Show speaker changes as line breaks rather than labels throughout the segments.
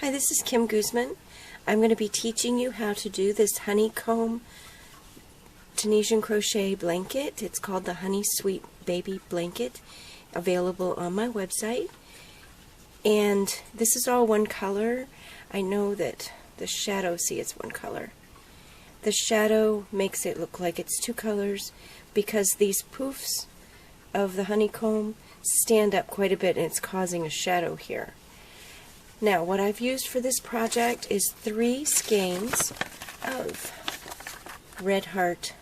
Hi, this is Kim Guzman. I'm going to be teaching you how to do this honeycomb Tunisian crochet blanket. It's called the Honey Sweet Baby Blanket, available on my website. And this is all one color. I know that the shadow, see, it's one color. The shadow makes it look like it's two colors because these poofs of the honeycomb stand up quite a bit and it's causing a shadow here. Now, what I've used for this project is 3 skeins of Red Heart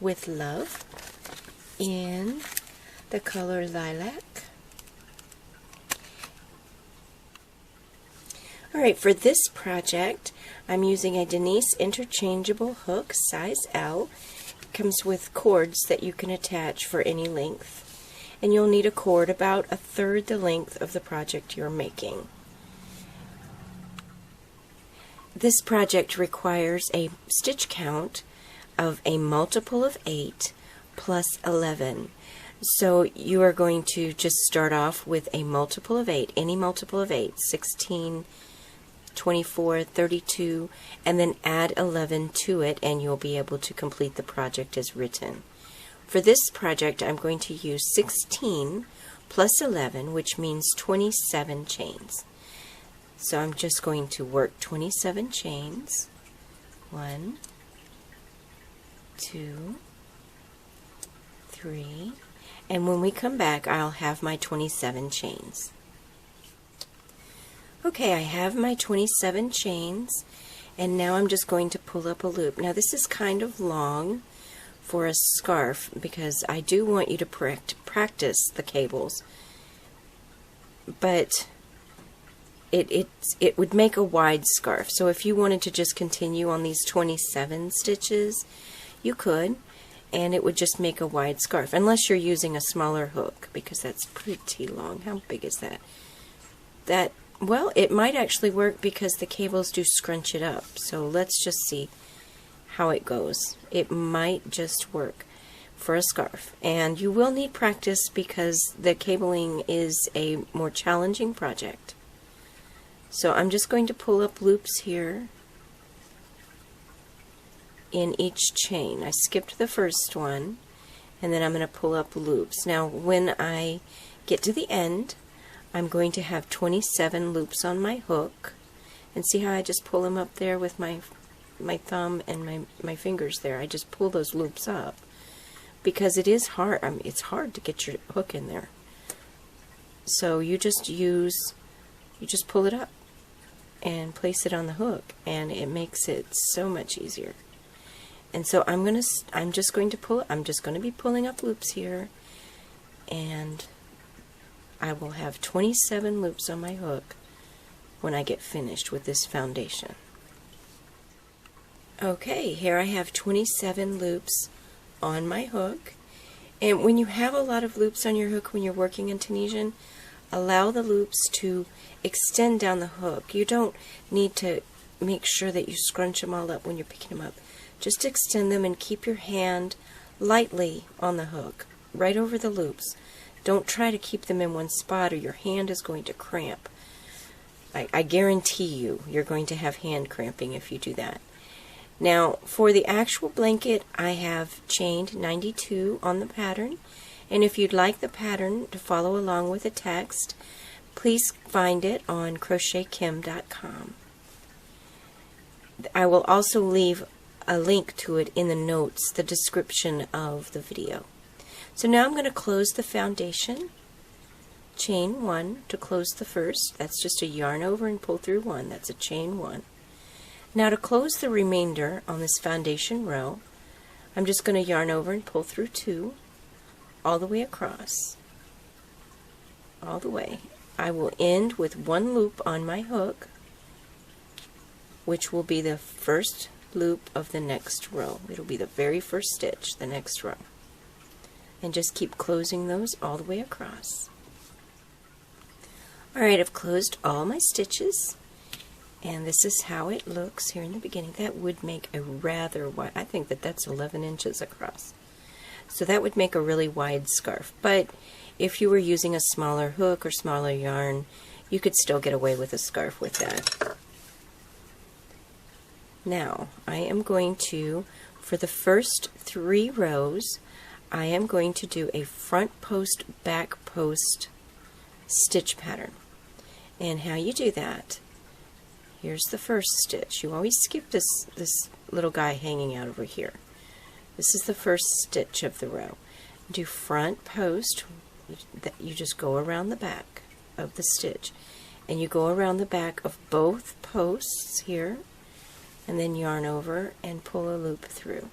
with Love in the color Lilac. Alright, for this project, I'm using a Denise interchangeable hook, size L. It comes with cords that you can attach for any length. And you'll need a cord about 1/3 the length of the project you're making. This project requires a stitch count of a multiple of 8 plus 11. So you are going to just start off with a multiple of 8, any multiple of 8, 16, 24, 32, and then add 11 to it and you'll be able to complete the project as written. For this project I'm going to use 16 plus 11, which means 27 chains. So I'm just going to work 27 chains. 1, 2, 3, and when we come back I'll have my 27 chains. Okay, I have my 27 chains, and now I'm just going to pull up a loop. Now this is kind of long for a scarf because I do want you to practice the cables, but it would make a wide scarf. So if you wanted to just continue on these 27 stitches, you could, and it would just make a wide scarf, unless you're using a smaller hook, because that's pretty long. How big is that? Well, it might actually work because the cables do scrunch it up. So let's just see how it goes. It might just work for a scarf. And you will need practice because the cabling is a more challenging project. So I'm just going to pull up loops here in each chain. I skipped the first one, and then I'm going to pull up loops. Now when I get to the end, I'm going to have 27 loops on my hook, and see how I just pull them up there with my thumb and my fingers there. I just pull those loops up because it is hard. It's hard to get your hook in there. So you just pull it up and place it on the hook, and it makes it so much easier. And so I'm just going to be pulling up loops here, and I will have 27 loops on my hook when I get finished with this foundation. Okay, here I have 27 loops on my hook, and when you have a lot of loops on your hook when you're working in Tunisian, allow the loops to extend down the hook. You don't need to make sure that you scrunch them all up when you're picking them up. Just extend them and keep your hand lightly on the hook, right over the loops. Don't try to keep them in one spot or your hand is going to cramp. I guarantee you're going to have hand cramping if you do that. Now, for the actual blanket, I have chained 92 on the pattern, and if you'd like the pattern to follow along with the text, please find it on CrochetKim.com. I will also leave a link to it in the notes, the description of the video. So now I'm going to close the foundation. Chain 1 to close the first. That's just a yarn over and pull through 1. That's a chain 1. Now to close the remainder on this foundation row, I'm just going to yarn over and pull through 2 all the way across. All the way. I will end with 1 loop on my hook, which will be the first loop of the next row. It'll be the very first stitch, the next row. And just keep closing those all the way across. Alright, I've closed all my stitches, and this is how it looks here in the beginning. That would make a rather wide, I think that's 11 inches across. So that would make a really wide scarf. But if you were using a smaller hook or smaller yarn, you could still get away with a scarf with that. Now I am going to, for the first 3 rows, I am going to do a front post, back post stitch pattern. And how you do that, here's the first stitch. You always skip this little guy hanging out over here. This is the first stitch of the row. Do front post, you just go around the back of the stitch, and you go around the back of both posts here, and then yarn over and pull a loop through.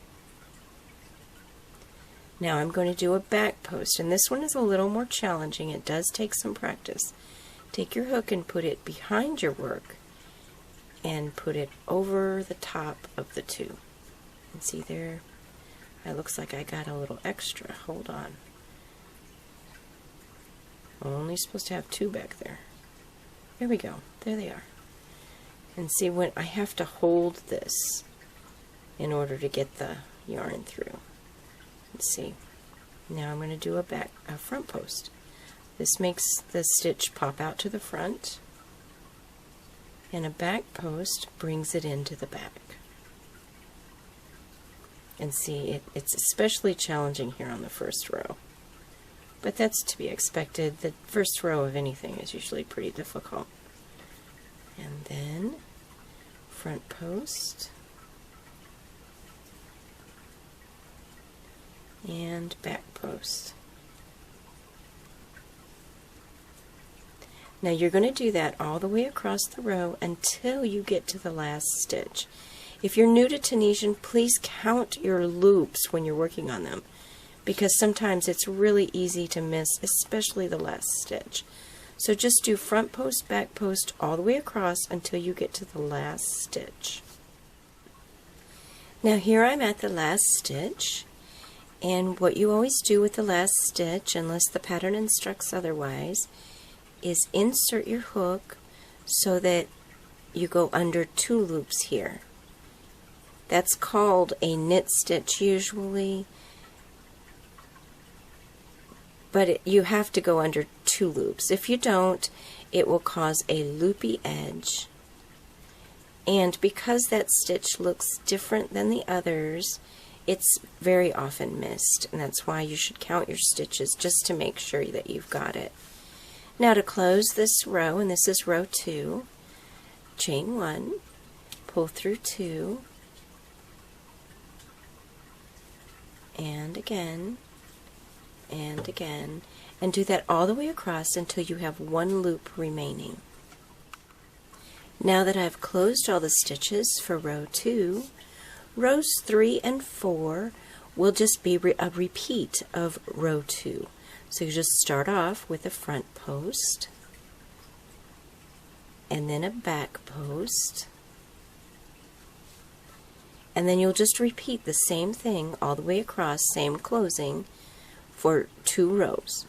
Now I'm going to do a back post, and this one is a little more challenging. It does take some practice. Take your hook and put it behind your work and put it over the top of the 2. And see there, it looks like I got a little extra. Hold on. I'm only supposed to have 2 back there. There we go. There they are. And see, when I have to hold this in order to get the yarn through. Let's see. Now I'm going to do a front post. This makes the stitch pop out to the front, and a back post brings it into the back. And see, it's especially challenging here on the first row. But that's to be expected. The first row of anything is usually pretty difficult. And then front post and back post. Now you're going to do that all the way across the row until you get to the last stitch. If you're new to Tunisian, please count your loops when you're working on them, because sometimes it's really easy to miss, especially the last stitch. So just do front post, back post all the way across until you get to the last stitch. Now here I'm at the last stitch, and what you always do with the last stitch, unless the pattern instructs otherwise, is insert your hook so that you go under 2 loops here. That's called a knit stitch usually, but you have to go under 2 loops. If you don't, it will cause a loopy edge, and because that stitch looks different than the others, it's very often missed, and that's why you should count your stitches just to make sure that you've got it. Now to close this row, and this is row 2, chain 1, pull through 2, and again, and again, and do that all the way across until you have 1 loop remaining. Now that I've closed all the stitches for row 2, rows 3 and 4 will just be a repeat of row 2. So you just start off with a front post, and then a back post, and then you'll just repeat the same thing all the way across, same closing, for 2 rows.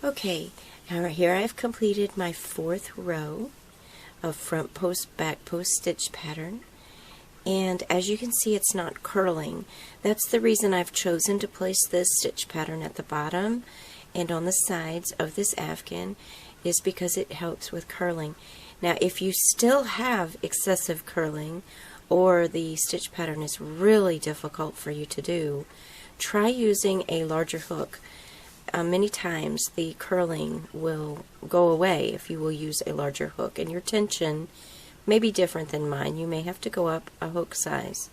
Okay, now here I've completed my 4th row of front post, back post stitch pattern. And as you can see, it's not curling. That's the reason I've chosen to place this stitch pattern at the bottom and on the sides of this afghan, is because it helps with curling. Now if you still have excessive curling, or the stitch pattern is really difficult for you to do, try using a larger hook. Many times the curling will go away if you will use a larger hook, and your tension may be different than mine. You may have to go up a hook size.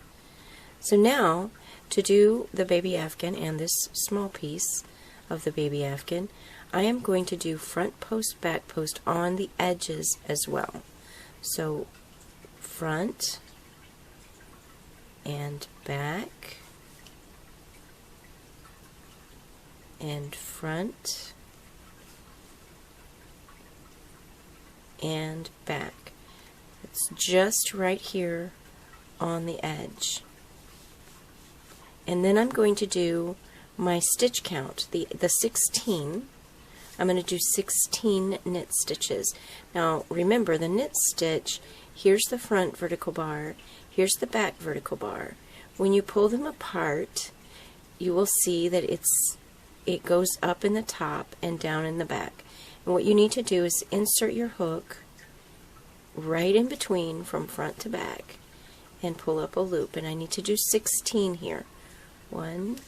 So now, to do the baby afghan and this small piece of the baby afghan, I am going to do front post, back post on the edges as well. So front and back and front and back. It's just right here on the edge. And then I'm going to do my stitch count, the 16. I'm going to do 16 knit stitches. Now remember, the knit stitch, here's the front vertical bar, here's the back vertical bar. When you pull them apart, you will see that it goes up in the top and down in the back. And what you need to do is insert your hook right in between from front to back and pull up a loop. And I need to do 16 here. 1,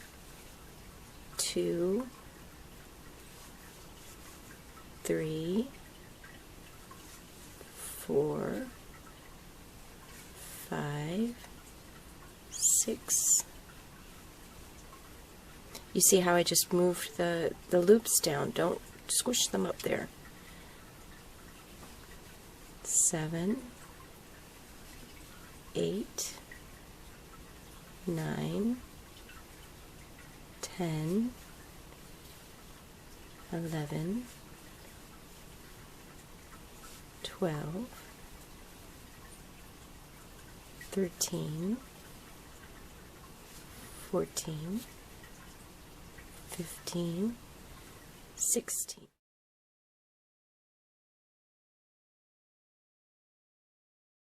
2, 3, 4, 5, 6. You see how I just moved the loops down? Don't squish them up there. 7, 8, 9, 10, 11, 12, 13, 14, 15, 16.